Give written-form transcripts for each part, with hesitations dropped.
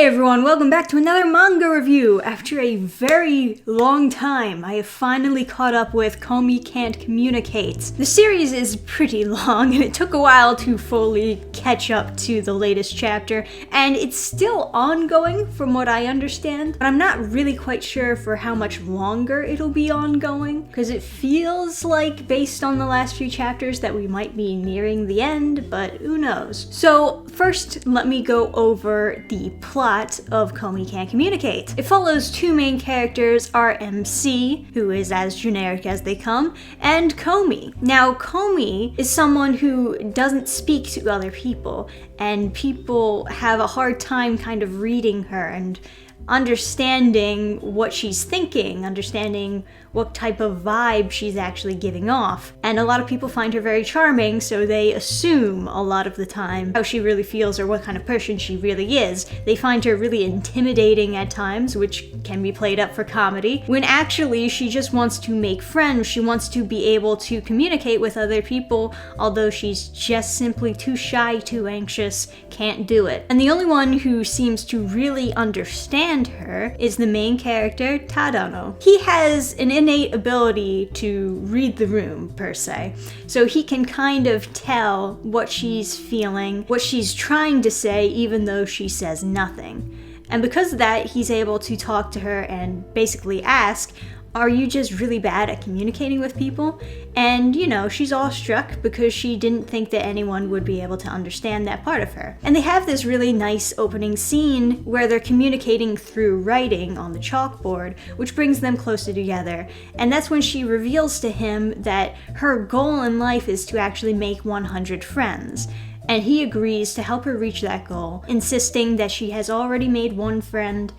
everyone, welcome back to another manga review. After a very long time, I have finally caught up with Komi Can't Communicate. The series is pretty long and it took a while to fully catch up to the latest chapter, and it's still ongoing from what I understand, but I'm not really quite sure for how much longer it'll be ongoing, because it feels like, based on the last few chapters, that we might be nearing the end, but who knows. So first, let me go over the plot of Komi Can't Communicate. It follows two main characters, our MC, who is as generic as they come, and Komi. Now, Komi is someone who doesn't speak to other people, and people have a hard time kind of reading her and understanding what she's thinking, understanding what type of vibe she's actually giving off. And a lot of people find her very charming, so they assume a lot of the time how she really feels or what kind of person she really is. They find her really intimidating at times, which can be played up for comedy, when actually she just wants to make friends. She wants to be able to communicate with other people, although she's just simply too shy, too anxious, can't do it. And the only one who seems to really understand her is the main character, Tadano. He has an innate ability to read the room, per se. So he can kind of tell what she's feeling, what she's trying to say, even though she says nothing. And because of that, he's able to talk to her and basically ask, are you just really bad at communicating with people? And, you know, she's awestruck because she didn't think that anyone would be able to understand that part of her. And they have this really nice opening scene where they're communicating through writing on the chalkboard, which brings them closer together. And that's when she reveals to him that her goal in life is to actually make 100 friends. And he agrees to help her reach that goal, insisting that she has already made one friend,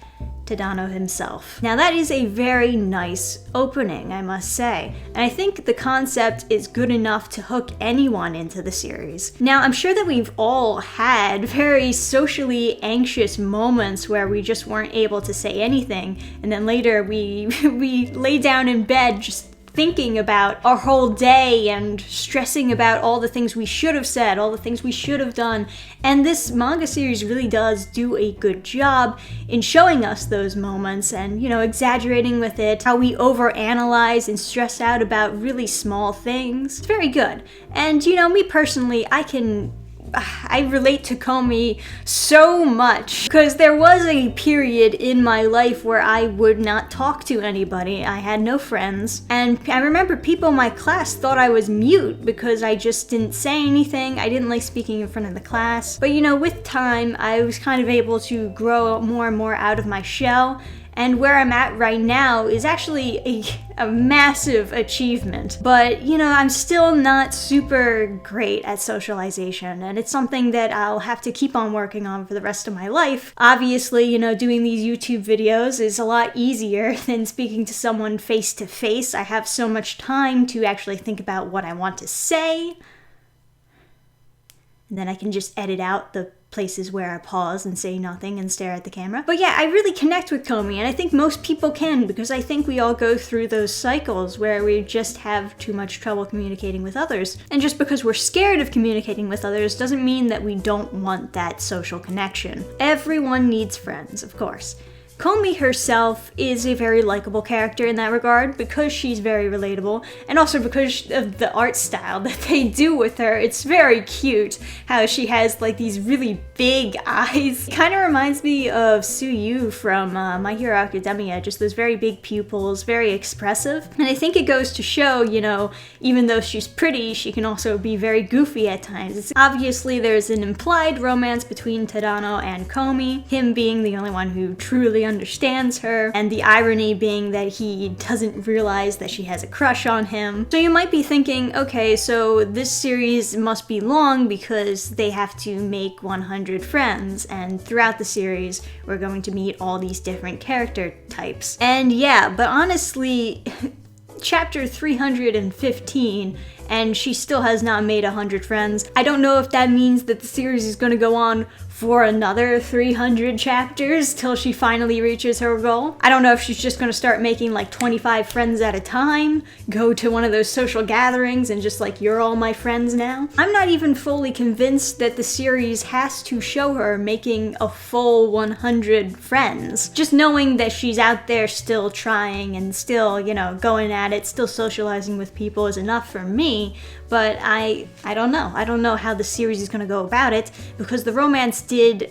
Tadano himself. Now that is a very nice opening, I must say, and I think the concept is good enough to hook anyone into the series. Now, I'm sure that we've all had very socially anxious moments where we just weren't able to say anything, and then later we lay down in bed just thinking about our whole day and stressing about all the things we should have said, all the things we should have done. And this manga series really does do a good job in showing us those moments and, you know, exaggerating with it, how we overanalyze and stress out about really small things. It's very good. And, you know, me personally, I relate to Komi so much because there was a period in my life where I would not talk to anybody. I had no friends, and I remember people in my class thought I was mute because I just didn't say anything. I didn't like speaking in front of the class. But you know, with time, I was kind of able to grow more and more out of my shell. And where I'm at right now is actually a massive achievement. But, you know, I'm still not super great at socialization, and it's something that I'll have to keep on working on for the rest of my life. Obviously, you know, doing these YouTube videos is a lot easier than speaking to someone face to face. I have so much time to actually think about what I want to say. And then I can just edit out the places where I pause and say nothing and stare at the camera. But yeah, I really connect with Komi, and I think most people can, because I think we all go through those cycles where we just have too much trouble communicating with others. And just because we're scared of communicating with others doesn't mean that we don't want that social connection. Everyone needs friends, of course. Komi herself is a very likable character in that regard because she's very relatable, and also because of the art style that they do with her. It's very cute how she has like these really big eyes. It kind of reminds me of Suyu from My Hero Academia, just those very big pupils, very expressive. And I think it goes to show, you know, even though she's pretty, she can also be very goofy at times. Obviously, there's an implied romance between Tadano and Komi, him being the only one who truly understands her, and the irony being that he doesn't realize that she has a crush on him. So you might be thinking, okay, so this series must be long because they have to make 100 friends, and throughout the series we're going to meet all these different character types. And yeah, but honestly, chapter 315 and she still has not made 100 friends. I don't know if that means that the series is going to go on for another 300 chapters till she finally reaches her goal. I don't know if she's just gonna start making like 25 friends at a time, go to one of those social gatherings and just like, you're all my friends now. I'm not even fully convinced that the series has to show her making a full 100 friends. Just knowing that she's out there still trying and still, you know, going at it, still socializing with people is enough for me. But I don't know. I don't know how the series is going to go about it, because the romance did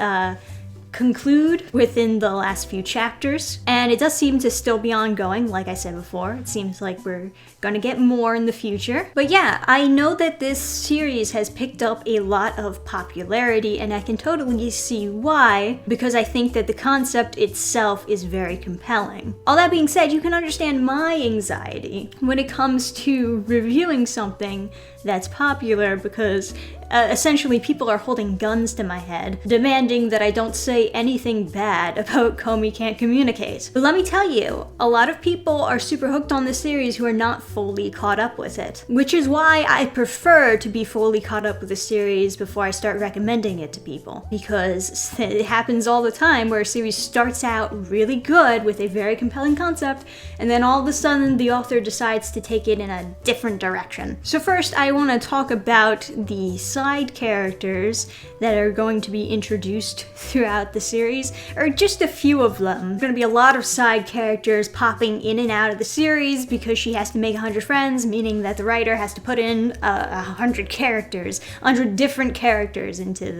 conclude within the last few chapters, and it does seem to still be ongoing. Like I said before, it seems like we're gonna get more in the future. But yeah, I know that this series has picked up a lot of popularity, and I can totally see why, because I think that the concept itself is very compelling. All that being said, you can understand my anxiety when it comes to reviewing something that's popular, because essentially people are holding guns to my head, demanding that I don't say anything bad about Komi Can't Communicate. But let me tell you, a lot of people are super hooked on this series who are not fully caught up with it, which is why I prefer to be fully caught up with a series before I start recommending it to people, because it happens all the time where a series starts out really good with a very compelling concept, and then all of a sudden the author decides to take it in a different direction. So first, I want to talk about the side characters that are going to be introduced throughout the series, or just a few of them. There's going to be a lot of side characters popping in and out of the series because she has to make 100 friends, meaning that the writer has to put in 100 characters, 100 different characters into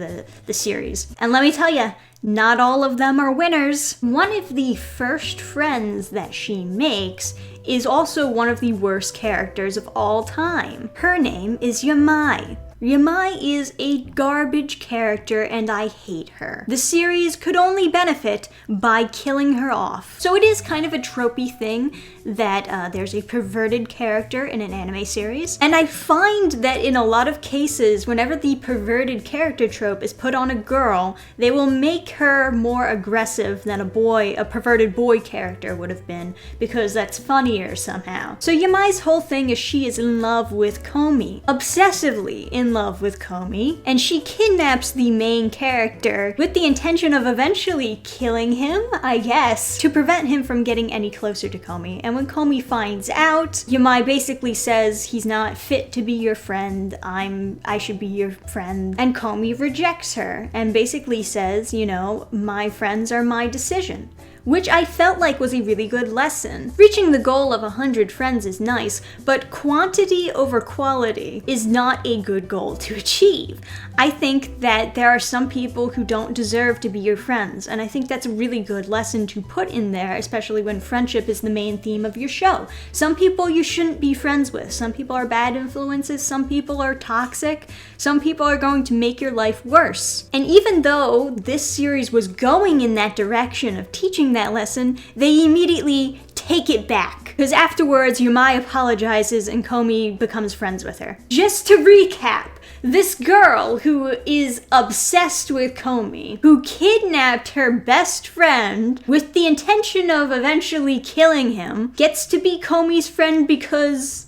the series. And let me tell you, not all of them are winners. One of the first friends that she makes is also one of the worst characters of all time. Her name is Yamai. Yamai is a garbage character and I hate her. The series could only benefit by killing her off. So it is kind of a tropey thing that there's a perverted character in an anime series. And I find that in a lot of cases, whenever the perverted character trope is put on a girl, they will make her more aggressive than a perverted boy character would have been, because that's funnier somehow. So Yamai's whole thing is she is in love with Komi, obsessively in love with Komi, and she kidnaps the main character with the intention of eventually killing him, I guess, to prevent him from getting any closer to Komi. And when Komi finds out, Yamai basically says he's not fit to be your friend, I should be your friend, and Komi rejects her and basically says, you know, my friends are my decision. Which I felt like was a really good lesson. Reaching the goal of 100 friends is nice, but quantity over quality is not a good goal to achieve. I think that there are some people who don't deserve to be your friends, and I think that's a really good lesson to put in there, especially when friendship is the main theme of your show. Some people you shouldn't be friends with. Some people are bad influences, some people are toxic, some people are going to make your life worse. And even though this series was going in that direction of teaching that lesson, they immediately take it back. Because afterwards, Yamai apologizes and Komi becomes friends with her. Just to recap, this girl who is obsessed with Komi, who kidnapped her best friend with the intention of eventually killing him, gets to be Komi's friend because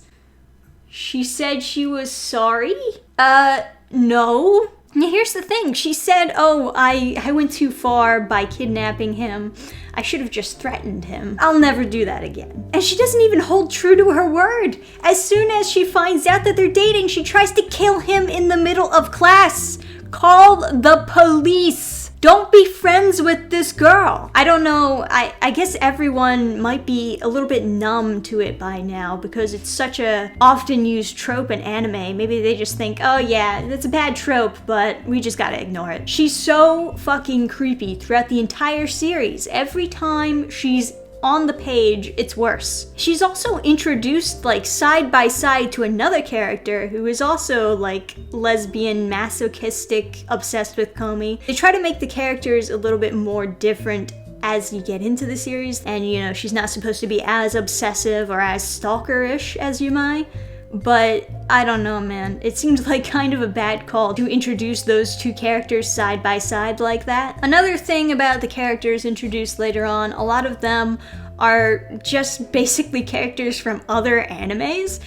she said she was sorry? No. Now here's the thing, she said, oh, I went too far by kidnapping him. I should have just threatened him. I'll never do that again. And she doesn't even hold true to her word. As soon as she finds out that they're dating, she tries to kill him in the middle of class. Call the police. Don't be friends with this girl. I don't know, I guess everyone might be a little bit numb to it by now because it's such a often used trope in anime. Maybe they just think, oh yeah, that's a bad trope, but we just gotta ignore it. She's so fucking creepy throughout the entire series. Every time she's on the page, it's worse. She's also introduced like side by side to another character who is also like lesbian, masochistic, obsessed with Komi. They try to make the characters a little bit more different as you get into the series, and you know, she's not supposed to be as obsessive or as stalkerish as Yamai. But I don't know, man. It seems like kind of a bad call to introduce those two characters side by side like that. Another thing about the characters introduced later on, a lot of them are just basically characters from other animes.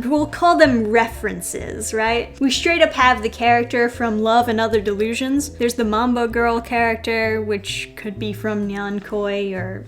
We'll call them references, right? We straight up have the character from Love and Other Delusions. There's the Mamba Girl character, which could be from Nyankoi, or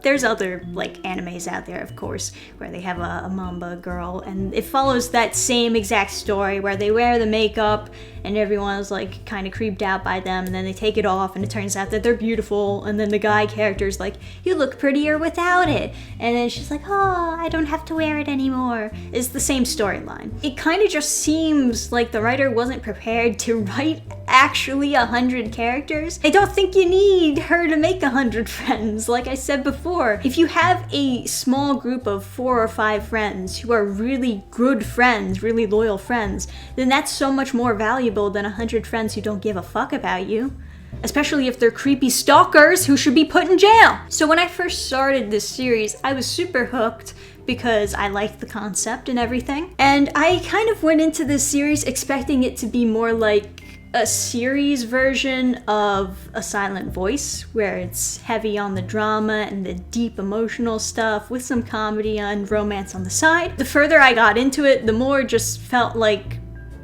there's other like animes out there, of course, where they have a Mamba Girl, and it follows that same exact story where they wear the makeup and everyone's like kind of creeped out by them, and then they take it off and it turns out that they're beautiful, and then the guy character's like, you look prettier without it, and then she's like, oh, I don't have to wear it anymore. It's the same storyline. It kind of just seems like the writer wasn't prepared to write actually 100 characters. I don't think you need her to make 100 friends. Like I said before, if you have a small group of 4 or 5 friends who are really good friends, really loyal friends, then that's so much more valuable than 100 friends who don't give a fuck about you. Especially if they're creepy stalkers who should be put in jail. So when I first started this series, I was super hooked because I liked the concept and everything. And I kind of went into this series expecting it to be more like a series version of A Silent Voice, where it's heavy on the drama and the deep emotional stuff with some comedy and romance on the side. The further I got into it, the more it just felt like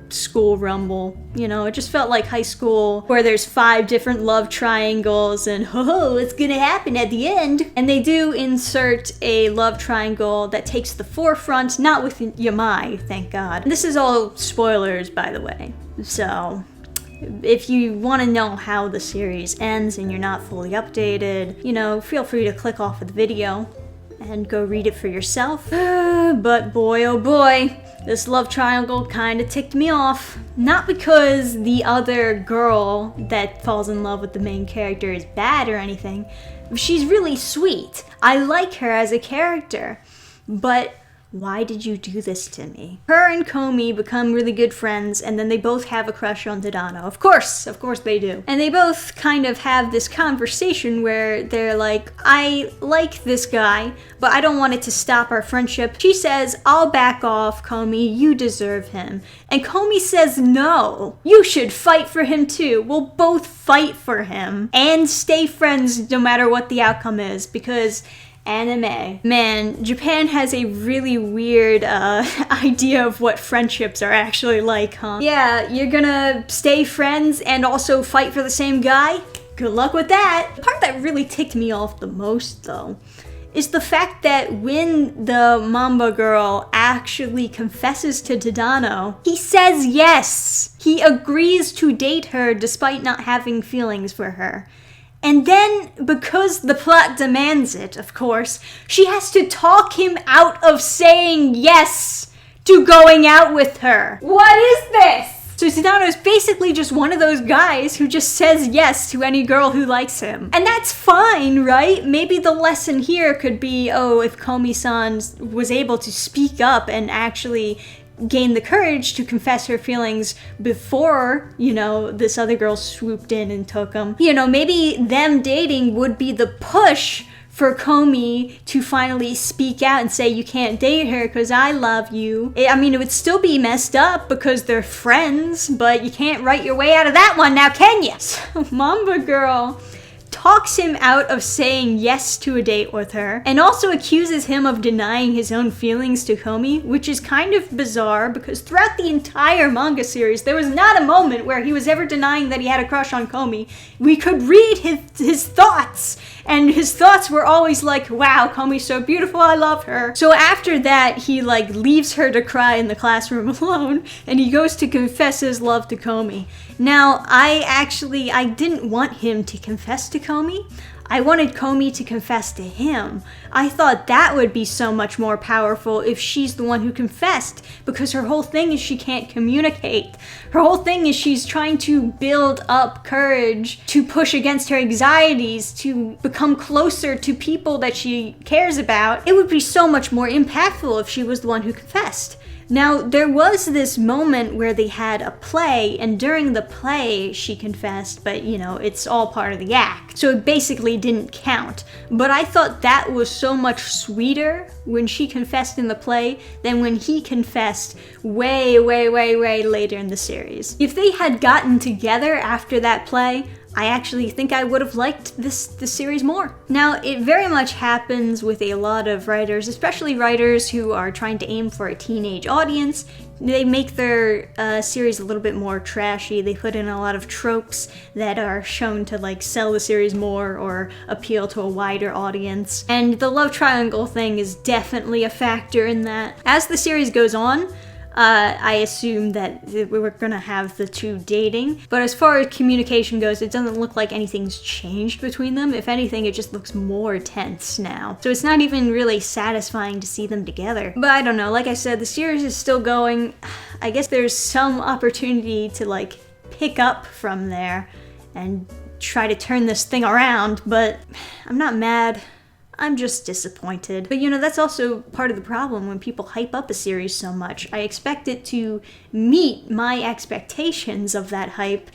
school rumble. You know, it just felt like high school where there's 5 different love triangles and oh, it's gonna happen at the end. And they do insert a love triangle that takes the forefront, not with Yamai, thank God. This is all spoilers, by the way. So if you want to know how the series ends and you're not fully updated, you know, feel free to click off of the video and go read it for yourself. But boy, oh boy, this love triangle kind of ticked me off. Not because the other girl that falls in love with the main character is bad or anything. She's really sweet. I like her as a character. But why did you do this to me? Her and Komi become really good friends, and then they both have a crush on Tadano. Of course they do. And they both kind of have this conversation where they're like, I like this guy, but I don't want it to stop our friendship. She says, I'll back off, Komi, you deserve him. And Komi says, no, you should fight for him too. We'll both fight for him and stay friends no matter what the outcome is, because anime. Man, Japan has a really weird idea of what friendships are actually like, huh? Yeah, you're gonna stay friends and also fight for the same guy? Good luck with that. The part that really ticked me off the most, though, is the fact that when the Mamba girl actually confesses to Tadano, he says yes. He agrees to date her despite not having feelings for her. And then, because the plot demands it, of course, she has to talk him out of saying yes to going out with her. What is this? So Tadano is basically just one of those guys who just says yes to any girl who likes him. And that's fine, right? Maybe the lesson here could be, oh, if Komi-san was able to speak up and actually gain the courage to confess her feelings before, you know, this other girl swooped in and took him. You know, maybe them dating would be the push for Komi to finally speak out and say, you can't date her because I love you. I mean, it would still be messed up because they're friends, but you can't write your way out of that one now, can you? So Mamba girl talks him out of saying yes to a date with her, and also accuses him of denying his own feelings to Komi, which is kind of bizarre because throughout the entire manga series, there was not a moment where he was ever denying that he had a crush on Komi. We could read his thoughts, and his thoughts were always like, wow, Komi's so beautiful, I love her. So after that, he like leaves her to cry in the classroom alone, and he goes to confess his love to Komi. Now, I didn't want him to confess to Komi. I wanted Komi to confess to him. I thought that would be so much more powerful if she's the one who confessed, because her whole thing is she can't communicate. Her whole thing is she's trying to build up courage to push against her anxieties, to become closer to people that she cares about. It would be so much more impactful if she was the one who confessed. Now, there was this moment where they had a play, and during the play, she confessed, but, you know, it's all part of the act, so it basically didn't count. But I thought that was so much sweeter when she confessed in the play than when he confessed way later in the series. If they had gotten together after that play, I actually think I would have liked this series more. Now, it very much happens with a lot of writers, especially writers who are trying to aim for a teenage audience. They make their series a little bit more trashy. They put in a lot of tropes that are shown to like sell the series more or appeal to a wider audience. And the love triangle thing is definitely a factor in that. As the series goes on, I assume that we were gonna have the two dating, but as far as communication goes, it doesn't look like anything's changed between them. If anything, it just looks more tense now. So it's not even really satisfying to see them together. But I don't know, like I said, the series is still going. I guess there's some opportunity to like pick up from there and try to turn this thing around, but I'm not mad. I'm just disappointed. But you know, that's also part of the problem when people hype up a series so much. I expect it to meet my expectations of that hype,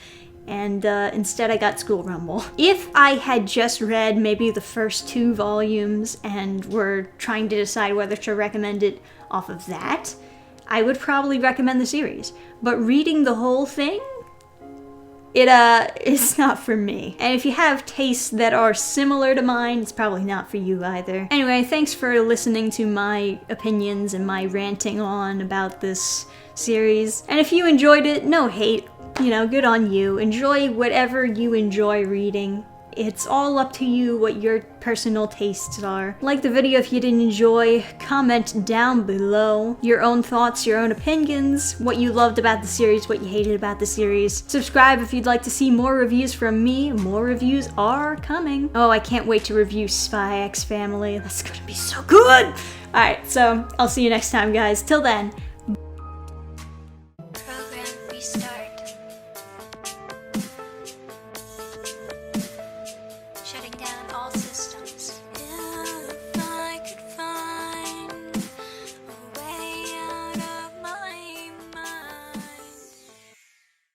and instead I got School Rumble. If I had just read maybe the first 2 volumes and were trying to decide whether to recommend it off of that, I would probably recommend the series. But reading the whole thing, it's not for me. And if you have tastes that are similar to mine, it's probably not for you either. Anyway, thanks for listening to my opinions and my ranting on about this series. And if you enjoyed it, no hate. You know, good on you. Enjoy whatever you enjoy reading. It's all up to you what your personal tastes are. Like the video if you didn't enjoy, comment down below your own thoughts, your own opinions, what you loved about the series, what you hated about the series. Subscribe if you'd like to see more reviews from me. More reviews are coming. Oh, I can't wait to review Spy X Family. That's gonna be so good! Alright, so I'll see you next time, guys. Till then. Program restart. Shutting down all systems.